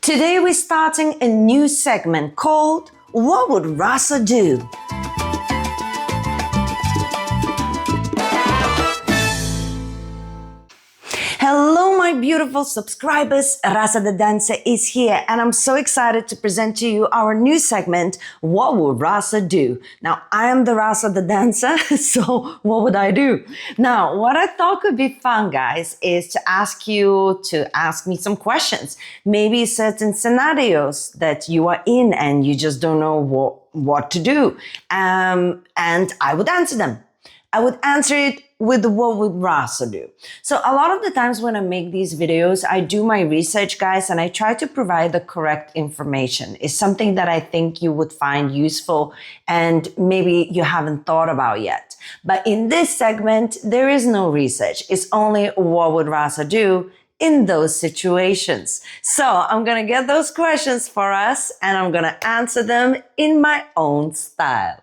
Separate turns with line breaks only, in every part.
Today we're starting a new segment called What Would Rasa Do? Hello my beautiful subscribers, Rasa the Dancer is here and I'm so excited to present to you our new segment, What Would Rasa Do? Now I am the Rasa the Dancer, so what would I do? Now what I thought could be fun guys is to ask you to ask me some questions, maybe certain scenarios that you are in and you just don't know what to do, and I would answer them. I would answer it with what would Rasa do. So a lot of the times when I make these videos, I do my research, guys, and I try to provide the correct information. It's something that I think you would find useful and maybe you haven't thought about yet. But in this segment, there is no research. It's only what would Rasa do in those situations. So I'm gonna get those questions for us and I'm gonna answer them in my own style.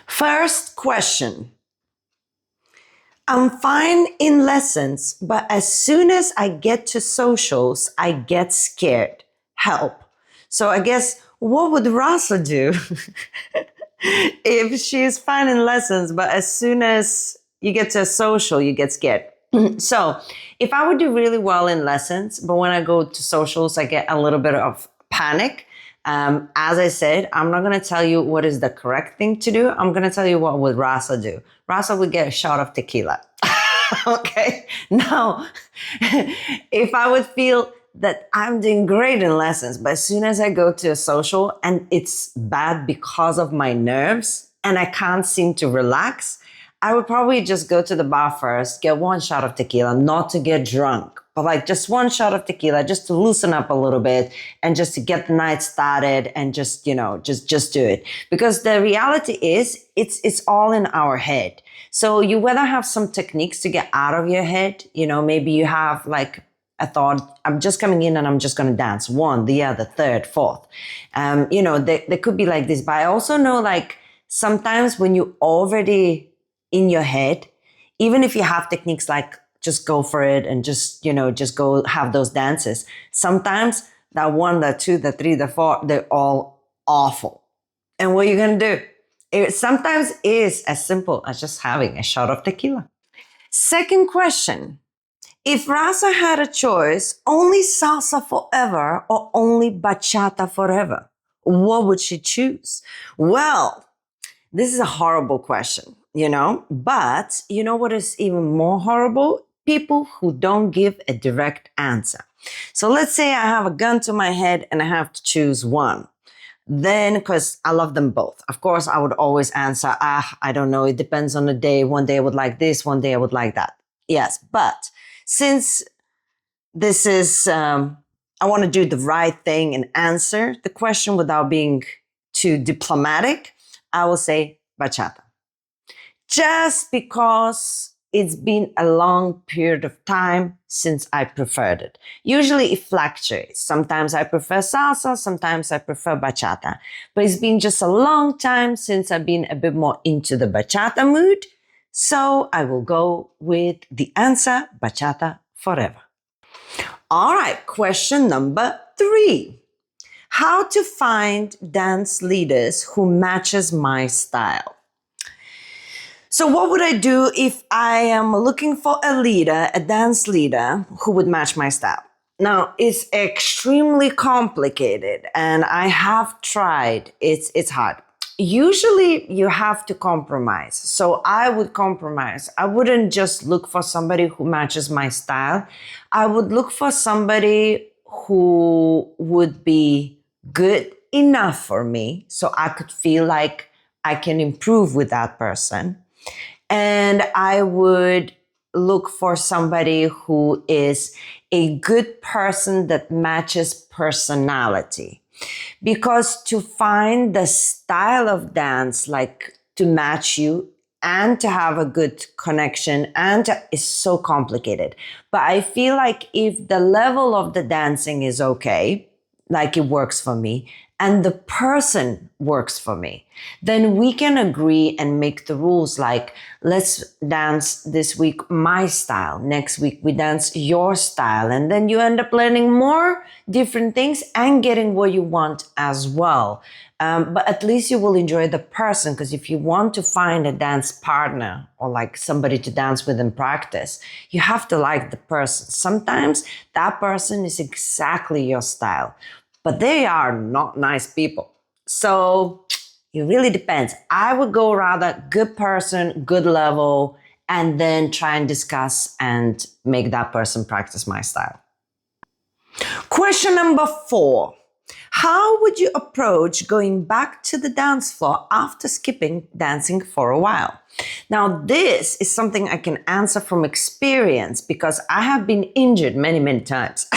First question. I'm fine in lessons, but as soon as I get to socials, I get scared. Help. So I guess what would Rasa do if she's fine in lessons, but as soon as you get to a social, you get scared? So if I would do really well in lessons, but when I go to socials, I get a little bit of panic. As I said, I'm not going to tell you what is the correct thing to do. I'm going to tell you what would Rasa do. Rasa would get a shot of tequila. Okay. Now, if I would feel that I'm doing great in lessons, but as soon as I go to a social and it's bad because of my nerves and I can't seem to relax, I would probably just go to the bar first, get one shot of tequila, not to get drunk, but like just one shot of tequila, just to loosen up a little bit and just to get the night started and just, you know, just do it. Because the reality is it's all in our head. So you whether have some techniques to get out of your head, you know, maybe you have like a thought, I'm just coming in and I'm just going to dance one, the other, third, fourth. You know, they could be like this, but I also know like sometimes when you already in your head, even if you have techniques like just go for it and just, you know, just go have those dances. Sometimes that one, the two, the three, the four, they're all awful. And what are you going to do? It sometimes is as simple as just having a shot of tequila. Second question. If Rasa had a choice, only salsa forever or only bachata forever, what would she choose? Well, this is a horrible question, you know, but you know what is even more horrible? People who don't give a direct answer. So let's say I have a gun to my head and I have to choose one. Then, because I love them both, of course, I would always answer, I don't know, it depends on the day. One day I would like this, one day I would like that. Yes, but since this is, I want to do the right thing and answer the question without being too diplomatic, I will say bachata. Just because it's been a long period of time since I preferred it. Usually it fluctuates. Sometimes I prefer salsa, sometimes I prefer bachata. But it's been just a long time since I've been a bit more into the bachata mood. So I will go with the answer, bachata forever. All right, question number 3. How to find dance leaders who matches my style. So what would I do if I am looking for a leader, a dance leader who would match my style? Now, it's extremely complicated and I have tried. It's hard. Usually you have to compromise. So I would compromise. I wouldn't just look for somebody who matches my style. I would look for somebody who would be good enough for me so I could feel like I can improve with that person. And I would look for somebody who is a good person that matches personality. Because to find the style of dance, like to match you and to have a good connection is so complicated. But I feel like if the level of the dancing is okay, like it works for me, and the person works for me, then we can agree and make the rules like, let's dance this week my style. Next week we dance your style. And then you end up learning more different things and getting what you want as well. But at least you will enjoy the person, because if you want to find a dance partner or like somebody to dance with in practice, you have to like the person. Sometimes that person is exactly your style, but they are not nice people. So it really depends. I would go rather good person, good level, and then try and discuss and make that person practice my style. Question number 4. How would you approach going back to the dance floor after skipping dancing for a while? Now, this is something I can answer from experience because I have been injured many, many times.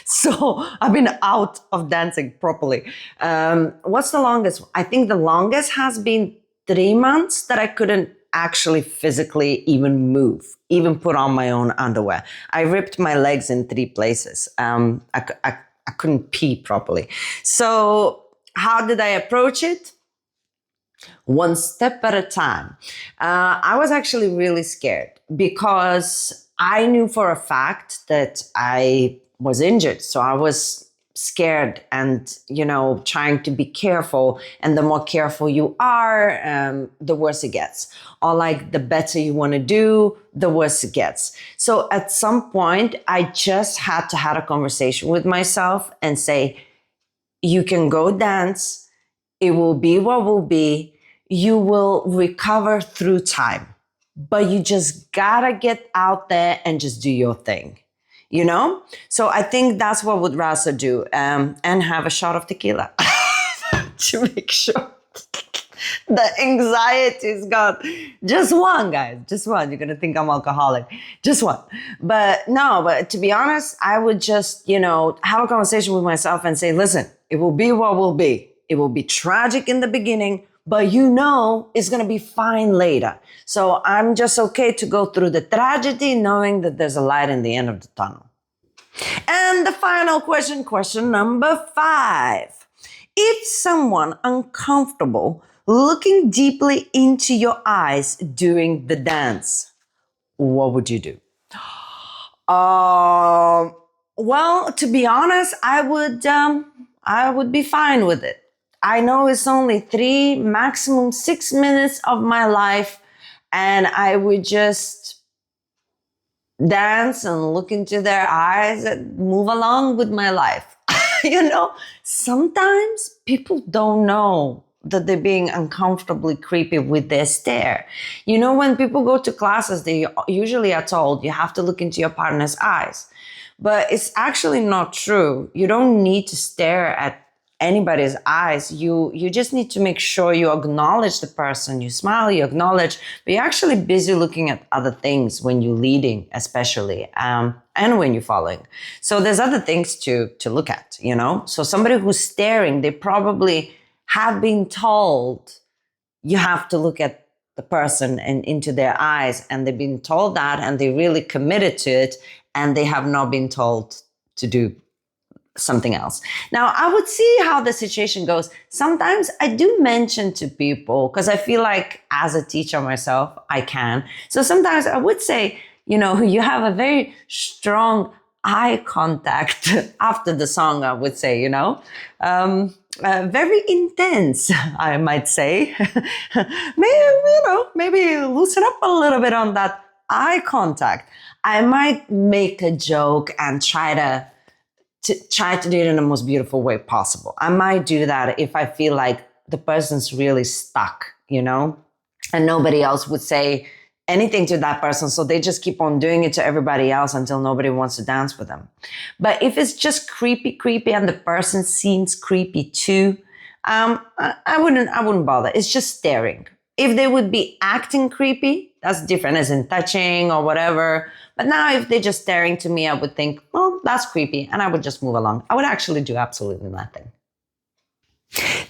So I've been out of dancing properly. What's the longest? I think the longest has been 3 months that I couldn't actually physically even move, even put on my own underwear. I ripped my legs in 3 places. I couldn't pee properly. So how did I approach it? One step at a time. I was actually really scared because I knew for a fact that I was injured. So I was scared and, trying to be careful. And the more careful you are, the worse it gets. Or like the better you want to do, the worse it gets. So at some point, I just had to have a conversation with myself and say, you can go dance. It will be what will be. You will recover through time, but you just gotta get out there and just do your thing. So I think that's what would Rasa do, and have a shot of tequila to make sure the anxiety is gone. Just one, guys, just one. You're gonna think I'm alcoholic, just one. But to be honest, I would just have a conversation with myself and say, listen, it will be what will be. It will be tragic in the beginning, but it's going to be fine later. So I'm just okay to go through the tragedy knowing that there's a light in the end of the tunnel. And the final question number 5. If someone uncomfortable looking deeply into your eyes during the dance, what would you do? Well, to be honest, I would be fine with it. I know it's only 3, maximum 6 minutes of my life, and I would just dance and look into their eyes and move along with my life. Sometimes people don't know that they're being uncomfortably creepy with their stare. When people go to classes, they usually are told you have to look into your partner's eyes. But it's actually not true. You don't need to stare at anybody's eyes. You just need to make sure you acknowledge the person. You smile, you acknowledge, but you're actually busy looking at other things when you're leading, especially, and when you're following. So there's other things to look at, So somebody who's staring, they probably have been told you have to look at the person and into their eyes, and they've been told that, and they really committed to it, and they have not been told to do something else. Now, I would see how the situation goes. Sometimes I do mention to people, because I feel like as a teacher myself, I can. So sometimes I would say, you have a very strong eye contact after the song, I would say, very intense, I might say. Maybe loosen up a little bit on that eye contact. I might make a joke and try to do it in the most beautiful way possible. I might do that if I feel like the person's really stuck, and nobody else would say anything to that person. So they just keep on doing it to everybody else until nobody wants to dance with them. But if it's just creepy, and the person seems creepy too, I wouldn't bother. It's just staring. If they would be acting creepy, that's different, as in touching or whatever. But now if they're just staring to me, I would think, well, that's creepy, and I would just move along. I would actually do absolutely nothing.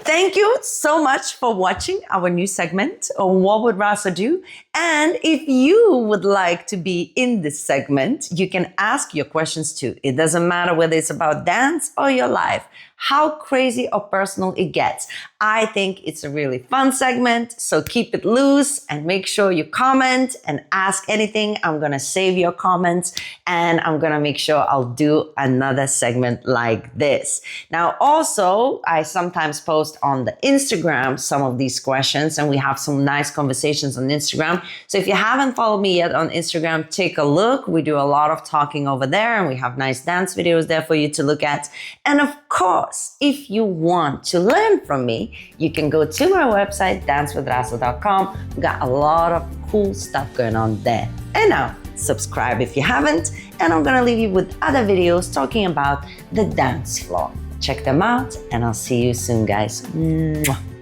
Thank you so much for watching our new segment on What Would Rasa Do? And if you would like to be in this segment, you can ask your questions too. It doesn't matter whether it's about dance or your life, how crazy or personal it gets. I think it's a really fun segment, so keep it loose and make sure you comment and ask anything. I'm gonna save your comments and I'm gonna make sure I'll do another segment like this. Now, also, I sometimes post on the Instagram some of these questions and we have some nice conversations on Instagram. So if you haven't followed me yet on Instagram, take a look. We do a lot of talking over there and we have nice dance videos there for you to look at. And of course, if you want to learn from me, you can go to my website, dancewithrasa.com. We got a lot of cool stuff going on there. And now, subscribe if you haven't, and I'm gonna leave you with other videos talking about the dance floor. Check them out, and I'll see you soon, guys. Mwah.